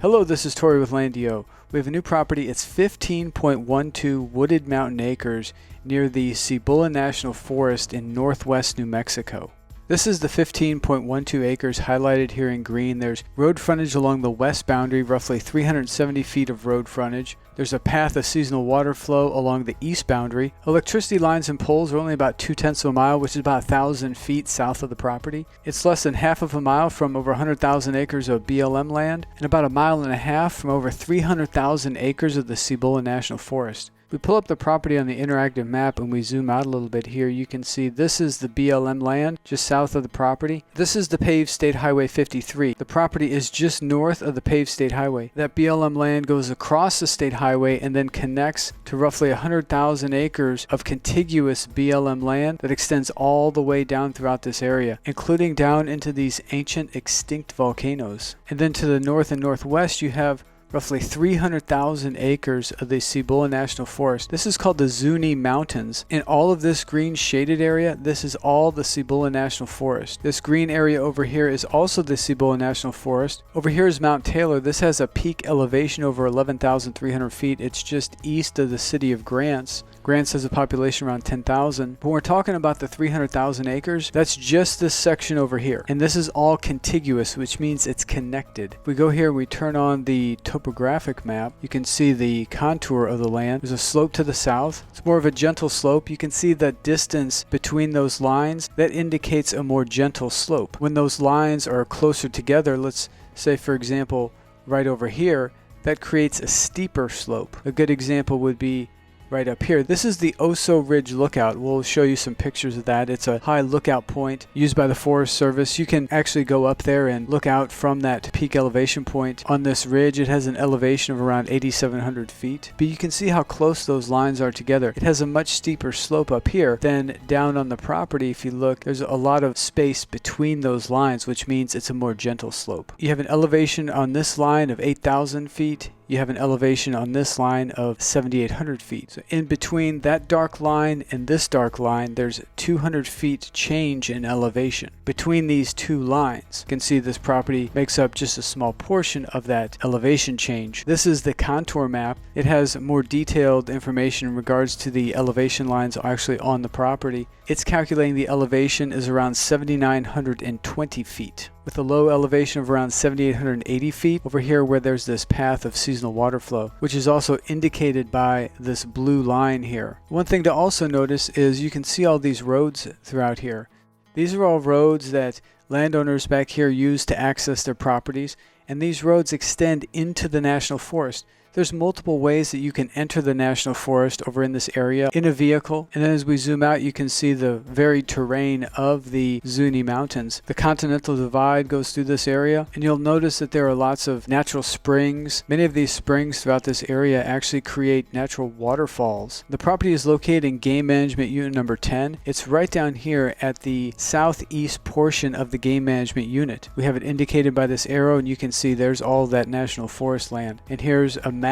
Hello, this is Tori with LANDiO. We have a new property. It's 15.12 wooded mountain acres near the Cibola National Forest in northwest New Mexico. This is the 15.12 acres highlighted here in green. There's road frontage along the west boundary, roughly 370 feet of road frontage. There's a path of seasonal water flow along the east boundary. Electricity lines and poles are only about 0.2 of a mile, which is about 1,000 feet south of the property. It's less than half of a mile from over 100,000 acres of BLM land, and about 1.5 miles from over 300,000 acres of the Cibola National Forest. We pull up the property on the interactive map and we zoom out a little bit here. You can see this is the BLM land just south of the property. This is the paved State Highway 53. The property is just north of the paved State Highway. That BLM land goes across the State Highway and then connects to roughly 100,000 acres of contiguous BLM land that extends all the way down throughout this area, including down into these ancient extinct volcanoes. And then to the north and northwest you have roughly 300,000 acres of the Cibola National Forest. This is called the Zuni Mountains. In all of this green shaded area, this is all the Cibola National Forest. This green area over here is also the Cibola National Forest. Over here is Mount Taylor. This has a peak elevation over 11,300 feet. It's just east of the city of Grants. Grants has a population around 10,000. When we're talking about the 300,000 acres, that's just this section over here. And this is all contiguous, which means it's connected. If we go here and we turn on the topographic map, you can see the contour of the land. There's a slope to the south. It's more of a gentle slope. You can see the distance between those lines. That indicates a more gentle slope. When those lines are closer together, let's say for example, right over here, that creates a steeper slope. A good example would be right up here. This is the Oso Ridge Lookout. We'll show you some pictures of that. It's a high lookout point used by the Forest Service. You can actually go up there and look out from that peak elevation point on this ridge. It has an elevation of around 8,700 feet. But you can see how close those lines are together. It has a much steeper slope up here than down on the property. If you look, there's a lot of space between those lines, which means it's a more gentle slope. You have an elevation on this line of 8,000 feet. You have an elevation on this line of 7,800 feet. So in between that dark line and this dark line, there's 200 feet change in elevation. Between these two lines, you can see this property makes up just a small portion of that elevation change. This is the contour map. It has more detailed information in regards to the elevation lines actually on the property. It's calculating the elevation is around 7,920 feet, with a low elevation of around 7,880 feet over here where there's this path of seasonal water flow, which is also indicated by this blue line here. One thing to also notice is you can see all these roads throughout here. These are all roads that landowners back here use to access their properties, and these roads extend into the National Forest. There's multiple ways that you can enter the National Forest over in this area in a vehicle. And then as we zoom out, you can see the varied terrain of the Zuni Mountains. The Continental Divide goes through this area, and you'll notice that there are lots of natural springs. Many of these springs throughout this area actually create natural waterfalls. The property is located in Game Management Unit number 10. It's right down here at the southeast portion of the Game Management Unit. We have it indicated by this arrow, and you can see there's all that National Forest land. And here's a map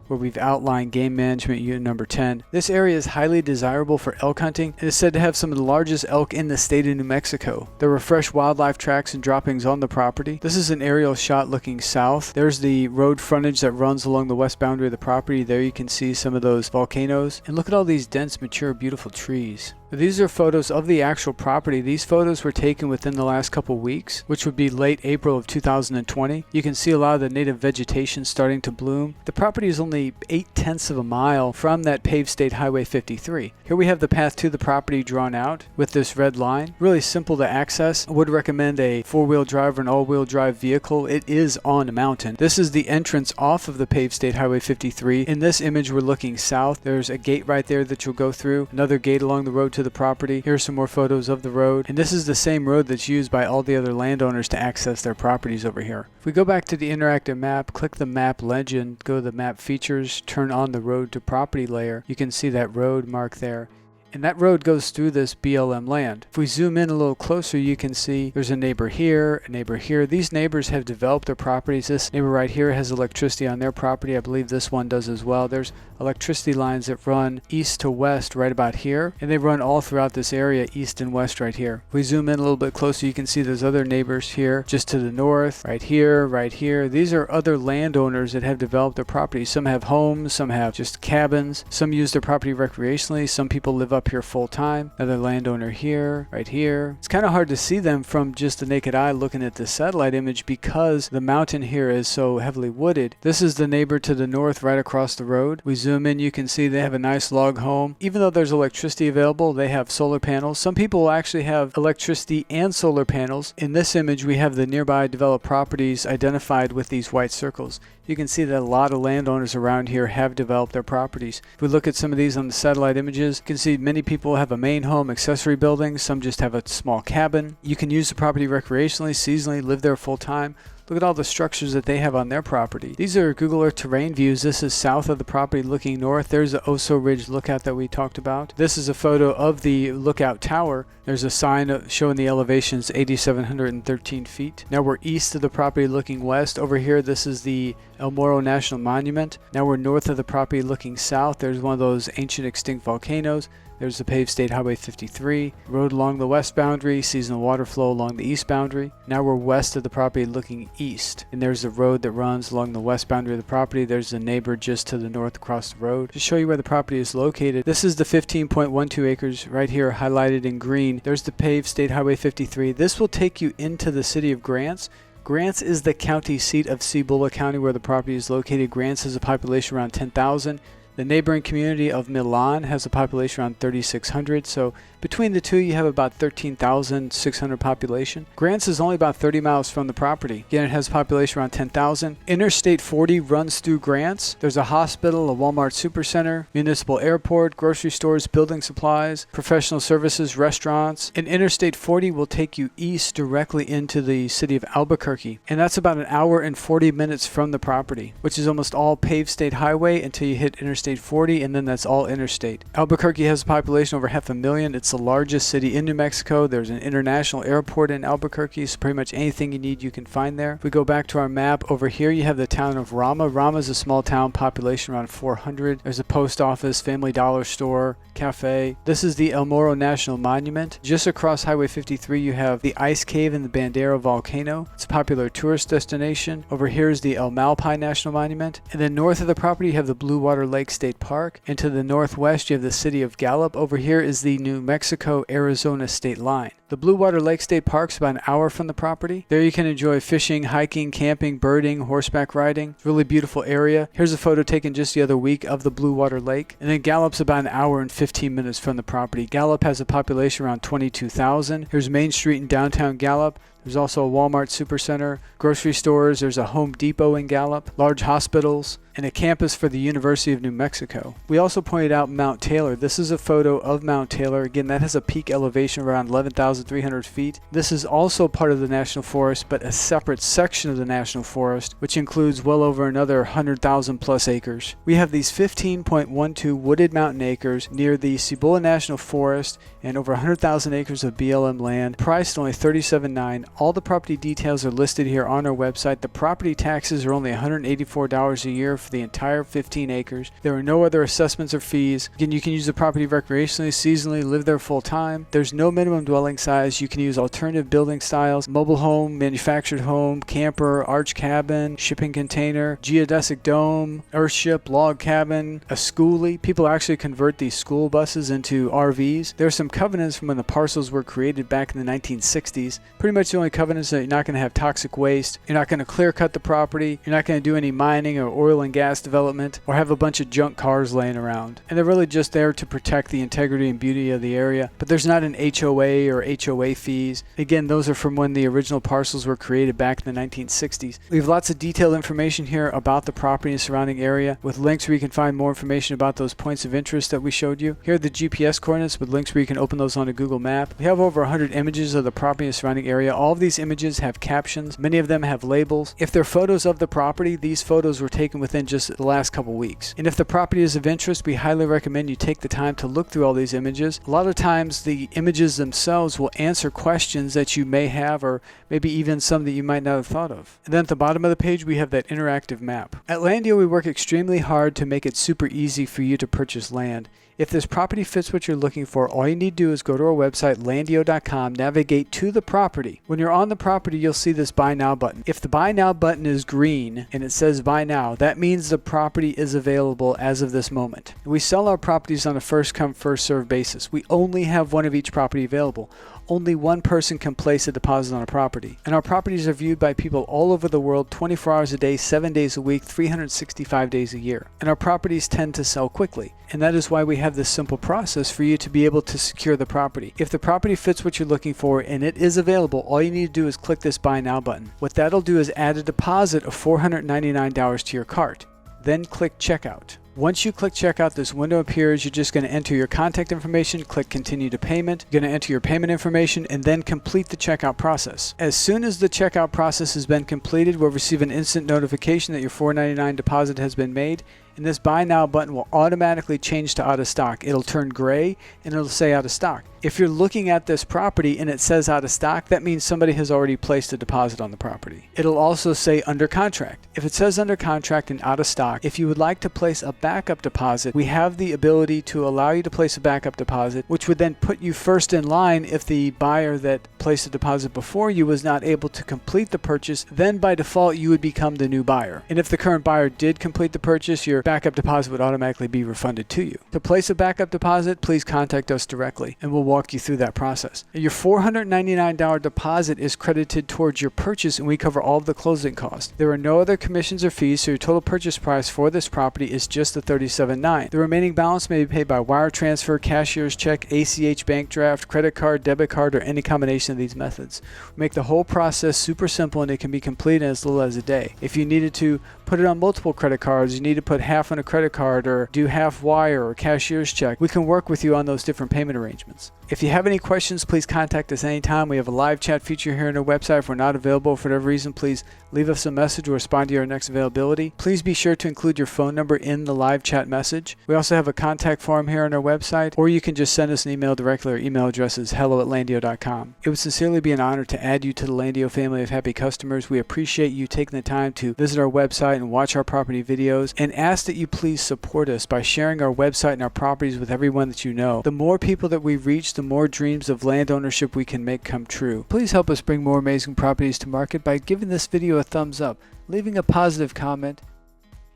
where we've outlined Game Management Unit number 10. This area is highly desirable for elk hunting and is said to have some of the largest elk in the state of New Mexico. There were fresh wildlife tracks and droppings on the property. This is an aerial shot looking south. There's the road frontage that runs along the west boundary of the property. There you can see some of those volcanoes. And look at all these dense, mature, beautiful trees. These are photos of the actual property. These photos were taken within the last couple weeks, which would be late April of 2020. You can see a lot of the native vegetation starting to bloom. The property is only 0.8 of a mile from that paved State Highway 53. Here we have the path to the property drawn out with this red line. Really simple to access. I would recommend a four-wheel drive or an all-wheel drive vehicle. It is on a mountain. This is the entrance off of the paved State Highway 53. In this image, we're looking south. There's a gate right there that you'll go through. Another gate along the road to the property. Here's some more photos of the road. And this is the same road that's used by all the other landowners to access their properties over here. If we go back to the interactive map, click the map legend, go to the map features, turn on the road to property layer, you can see that road mark there. and that road goes through this BLM land. If we zoom in a little closer, you can see there's a neighbor here, a neighbor here. These neighbors have developed their properties. This neighbor right here has electricity on their property. I believe this one does as well. There's electricity lines that run east to west right about here, and they run all throughout this area, east and west right here. If we zoom in a little bit closer, you can see there's other neighbors here just to the north, right here, right here. These are other landowners that have developed their property. Some have homes, some have just cabins, some use their property recreationally, some people live up here full time. Another landowner here, right here. It's kind of hard to see them from just the naked eye looking at the satellite image because the mountain here is so heavily wooded. This is the neighbor to the north right across the road. We zoom in, you can see they have a nice log home. Even though there's electricity available, they have solar panels. Some people will actually have electricity and solar panels. In this image, we have the nearby developed properties identified with these white circles. You can see that a lot of landowners around here have developed their properties. If we look at some of these on the satellite images, you can see many people have a main home, accessory buildings. Some just have a small cabin. You can use the property recreationally, seasonally, live there full time. Look at all the structures that they have on their property. These are Google Earth terrain views. This is south of the property looking north. There's the Oso Ridge Lookout that we talked about. This is a photo of the lookout tower. There's a sign showing the elevations 8,713 feet. Now we're east of the property looking west. Over here, this is the Morro National Monument. Now we're north of the property looking south. There's one of those ancient extinct volcanoes. There's the paved State Highway 53, road along the west boundary, seasonal water flow along the east boundary. Now we're west of the property looking east, and there's a road that runs along the west boundary of the property. There's a neighbor just to the north across the road. To show you where the property is located, this is the 15.12 acres right here highlighted in green. There's the paved State Highway 53. This will take you into the city of Grants. Grants is the county seat of Cibola County where the property is located. Grants has a population around 10,000. The neighboring community of Milan has a population around 3,600, so between the two you have about 13,600 population. Grants is only about 30 miles from the property. Again, it has a population around 10,000. Interstate 40 runs through Grants. There's a hospital, a Walmart Supercenter, municipal airport, grocery stores, building supplies, professional services, restaurants. And Interstate 40 will take you east directly into the city of Albuquerque, and that's about an hour and 40 minutes from the property, which is almost all paved state highway until you hit Interstate 40, and then that's all interstate. Albuquerque has a population over 500,000. It's the largest city in New Mexico. There's an international airport in Albuquerque, so pretty much anything you need you can find there. If we go back to our map, over here you have the town of Rama. Rama is a small town, population around 400. There's a post office, family dollar store, cafe. This is the El Morro National Monument. Just across Highway 53 you have the ice cave in the Bandera volcano. It's a popular tourist destination. Over here is the El Malpais National Monument, and then north of the property you have the Blue Water Lake State Park, and to the northwest you have the city of Gallup. Over here is the New Mexico-Arizona state line. The Blue Water Lake State Park is about an hour from the property. There you can enjoy fishing, hiking, camping, birding, horseback riding. It's a really beautiful area. Here's a photo taken just the other week of the Blue Water Lake. And then Gallup's about an hour and 15 minutes from the property. Gallup has a population around 22,000. Here's Main Street in downtown Gallup. There's also a Walmart Supercenter, grocery stores, there's a Home Depot in Gallup, large hospitals, and a campus for the University of New Mexico. We also pointed out Mount Taylor. This is a photo of Mount Taylor. Again, that has a peak elevation of around 11,300 feet. This is also part of the National Forest, but a separate section of the National Forest, which includes well over another 100,000 plus acres. We have these 15.12 wooded mountain acres near the Cibola National Forest and over 100,000 acres of BLM land, priced only $37,900. All the property details are listed here on our website. The property taxes are only $184 a year for the entire 15 acres. There are no other assessments or fees. Again, you can use the property recreationally, seasonally, live there full time. There's no minimum dwelling size. You can use alternative building styles, mobile home, manufactured home, camper, arch cabin, shipping container, geodesic dome, earthship, log cabin, a schoolie. People actually convert these school buses into RVs. There are some covenants from when the parcels were created back in the 1960s. Pretty much the only covenants that you're not going to have toxic waste, you're not going to clear cut the property, you're not going to do any mining or oil and gas development, or have a bunch of junk cars laying around. And they're really just there to protect the integrity and beauty of the area. But there's not an HOA or HOA fees. Again, those are from when the original parcels were created back in the 1960s. We have lots of detailed information here about the property and surrounding area with links where you can find more information about those points of interest that we showed you. Here are the GPS coordinates with links where you can open those on a Google map. We have over 100 images of the property and surrounding area. All of these images have captions. Many of them have labels. If they're photos of the property, these photos were taken within just the last couple weeks. And if the property is of interest, we highly recommend you take the time to look through all these images. A lot of times the images themselves will answer questions that you may have, or maybe even some that you might not have thought of. And then at the bottom of the page, we have that interactive map. At LANDiO, we work extremely hard to make it super easy for you to purchase land. If this property fits what you're looking for, all you need to do is go to our website, landio.com, navigate to the property. When you're on the property, you'll see this Buy Now button. If the Buy Now button is green and it says Buy Now, that means the property is available as of this moment. We sell our properties on a first-come, first-served basis. We only have one of each property available. Only one person can place a deposit on a property. And our properties are viewed by people all over the world 24 hours a day, 7 days a week, 365 days a year. And our properties tend to sell quickly. And that is why we have this simple process for you to be able to secure the property. If the property fits what you're looking for and it is available, all you need to do is click this Buy Now button. What that'll do is add a deposit of $499 to your cart. Then click Checkout. Once you click checkout, this window appears. You're just going to enter your contact information, click continue to payment. You're going to enter your payment information and then complete the checkout process. As soon as the checkout process has been completed, we'll receive an instant notification that your $499 deposit has been made. And this Buy Now button will automatically change to out of stock. It'll turn gray and it'll say out of stock. If you're looking at this property and it says out of stock, that means somebody has already placed a deposit on the property. It'll also say under contract. If it says under contract and out of stock, if you would like to place a backup deposit, we have the ability to allow you to place a backup deposit, which would then put you first in line if the buyer that placed a deposit before you was not able to complete the purchase. Then by default, you would become the new buyer. And if the current buyer did complete the purchase, your backup deposit would automatically be refunded to you. To place a backup deposit, please contact us directly and we'll walk you through that process. Your $499 deposit is credited towards your purchase and we cover all of the closing costs. There are no other commissions or fees, so your total purchase price for this property is just the $37,900. The remaining balance may be paid by wire transfer, cashier's check, ACH bank draft, credit card, debit card, or any combination of these methods. We make the whole process super simple and it can be completed in as little as a day. If you needed to put it on multiple credit cards, you need to put half on a credit card or do half wire or cashier's check, we can work with you on those different payment arrangements. If you have any questions, please contact us anytime. We have a live chat feature here on our website. If we're not available for whatever reason, please leave us a message or respond to our next availability. Please be sure to include your phone number in the live chat message. We also have a contact form here on our website, or you can just send us an email directly. Our email address is hello@landio.com. It would sincerely be an honor to add you to the LANDiO family of happy customers. We appreciate you taking the time to visit our website and watch our property videos, and ask that you please support us by sharing our website and our properties with everyone that you know. The more people that we reach, the more dreams of land ownership we can make come true. Please help us bring more amazing properties to market by giving this video a thumbs up, leaving a positive comment,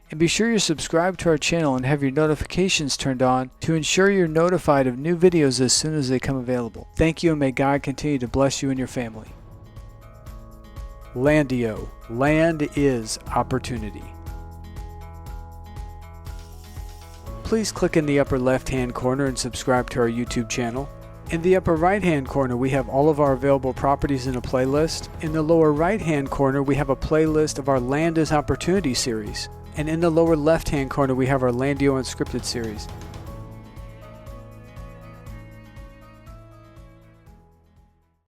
and be sure you're subscribed to our channel and have your notifications turned on to ensure you're notified of new videos as soon as they come available. Thank you, and may God continue to bless you and your family. LANDiO. Land is opportunity. Please click in the upper left-hand corner and subscribe to our YouTube channel. In the upper right-hand corner, we have all of our available properties in a playlist. In the lower right-hand corner, we have a playlist of our Land is Opportunity series. And in the lower left-hand corner, we have our LANDiO Unscripted series.